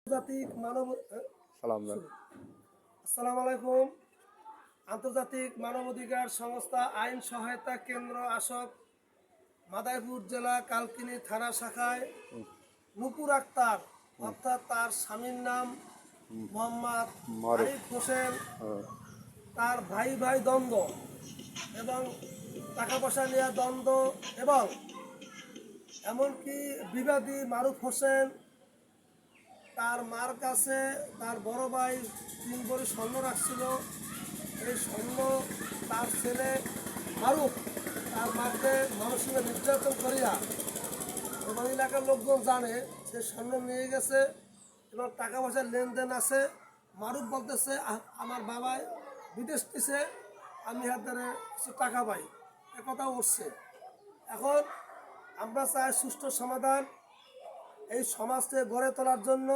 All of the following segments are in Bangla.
আন্তর্জাতিক মানব সালাম আসসালামু আলাইকুম। আন্তর্জাতিক মানবাধিকার সংস্থা আইন সহায়তা কেন্দ্র আশক মাদারীপুর জেলা কালকিনি থানা শাখায় নুপুর আক্তার অর্থাৎ তার স্বামীর নাম মোহাম্মদ আরিফ হোসেন, তার ভাই ভাই দ্বন্দ্ব এবং টাকা পয়সা নেওয়া দ্বন্দ্ব এবং এমনকি বিবাদী মারুফ হোসেন তার মার কাছে তার বড় ভাই 3 ভরি স্বর্ণ রাখছিল। এই স্বর্ণ তার ছেলে মারুফ তার মাকে মানসিক নির্যাতন করিয়া এবং এলাকার লোকজন জানে সে স্বর্ণ নিয়ে গেছে এবং টাকা পয়সার লেনদেন আছে। মারুফ বলতেছে আমার বাবাই বিদেশ দিছে, আমি হাত ধরে কিছু টাকা পাই, একথা উঠছে। এখন আমরা চাই সুষ্ঠু সমাধান। এই সমাজকে গড়ে তোলার জন্য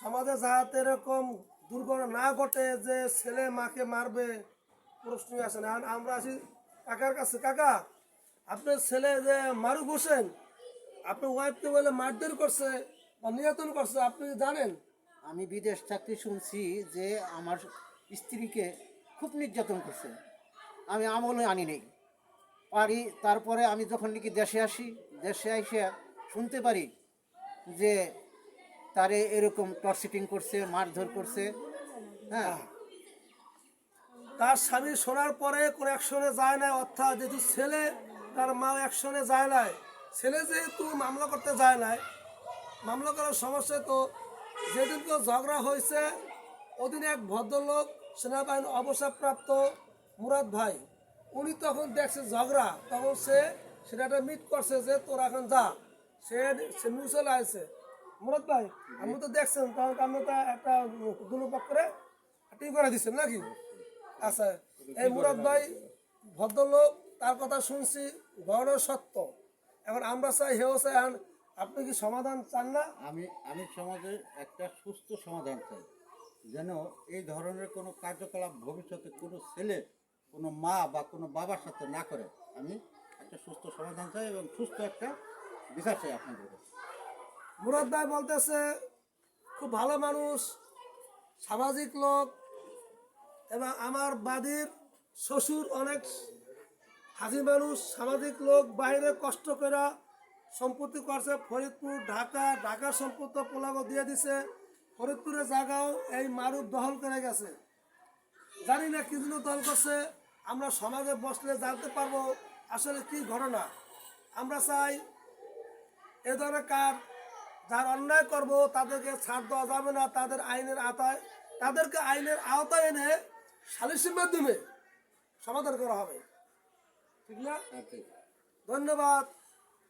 সমাজে যাতে এরকম দুর্ঘটনা না ঘটে যে ছেলে মাকে মারবে, প্রশ্নই আসে না। আমরা আসি কাকার কাছে। কাকা, আপনার ছেলে যে মারুফ হোসেন আপনার ওয়াইফকে বলে মারধর করছে বা নির্যাতন করছে, আপনি জানেন? আমি বিদেশ থাকতে শুনছি যে আমার স্ত্রীকে খুব নির্যাতন করছে। আমি আমলে আনি নেই পারি। তারপরে আমি যখন নাকি দেশে আসি, দেশে এসে শুনতে পারি যে তারে এরকম টর্চিটিং করছে, মারধর করছে। হ্যাঁ, তার স্বামী শোনার পরে কোনো অ্যাকশনে যায় না, অর্থাৎ যেহেতু ছেলে তার মা অ্যাকশনে যায় নাই, ছেলে যেহেতু মামলা করতে যায় নাই, মামলা করার সমস্যা তো যেদিনকে ঝগড়া হয়েছে ওদিন এক ভদ্রলোক সেনাবাহিনী অবসরপ্রাপ্ত মুরাদ ভাই উনি তখন দেখছে ঝগড়া, তখন সে সেটা মিট করছে যে তোরা এখন যা, সে মিউচুয়াল আছে। মুরাদ ভাই আপনি তো দেখছেন, তখন আপনি তো একটা দুপক্ষরে ঠিক করে দিচ্ছেন নাকি? আচ্ছা, এই মুরাদ ভাই ভদ্রলোক, তার কথা শুনছি, ঘটনা সত্য। এখন আমরা চাই, হেও চাই, আপনি কি সমাধান চান না? আমি সমাজের একটা সুস্থ সমাধান চাই, যেন এই ধরনের কোনো কার্যকলাপ ভবিষ্যতে কোনো ছেলে কোনো মা বা কোনো বাবার সাথে না করে। আমি একটা সুস্থ সমাধান চাই এবং সুস্থ একটা বিচার চাই আপনাদের কাছে। মুরাদ ভাই বলতেছে খুব ভালো মানুষ, সামাজিক লোক, এবং আমার বাদীর শ্বশুর অনেক হাজি মানুষ, সামাজিক লোক, বাইরে কষ্ট করে সম্পত্তি করছে, ফরিদপুর ঢাকার সম্পত্তি পোলাগো দিয়ে দিছে, ফরিদপুরের জায়গাও এই মারুফ দখল করে গেছে। জানি না কি জন্য দল করছে, আমরা সমাজে বসলে জানতে পারবো আসলে কি ঘটনা। আমরা চাই এ ধরনের কাজ যারা অন্যায় করব তাদেরকে ছাড় দেওয়া যাবে না, তাদেরকে আইনের আওতায় এনে সালিসের মাধ্যমে সমাধান করা হবে, ঠিক না? ধন্যবাদ।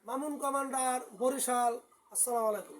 মামুন কমান্ডার, বরিশাল। আসসালামু আলাইকুম।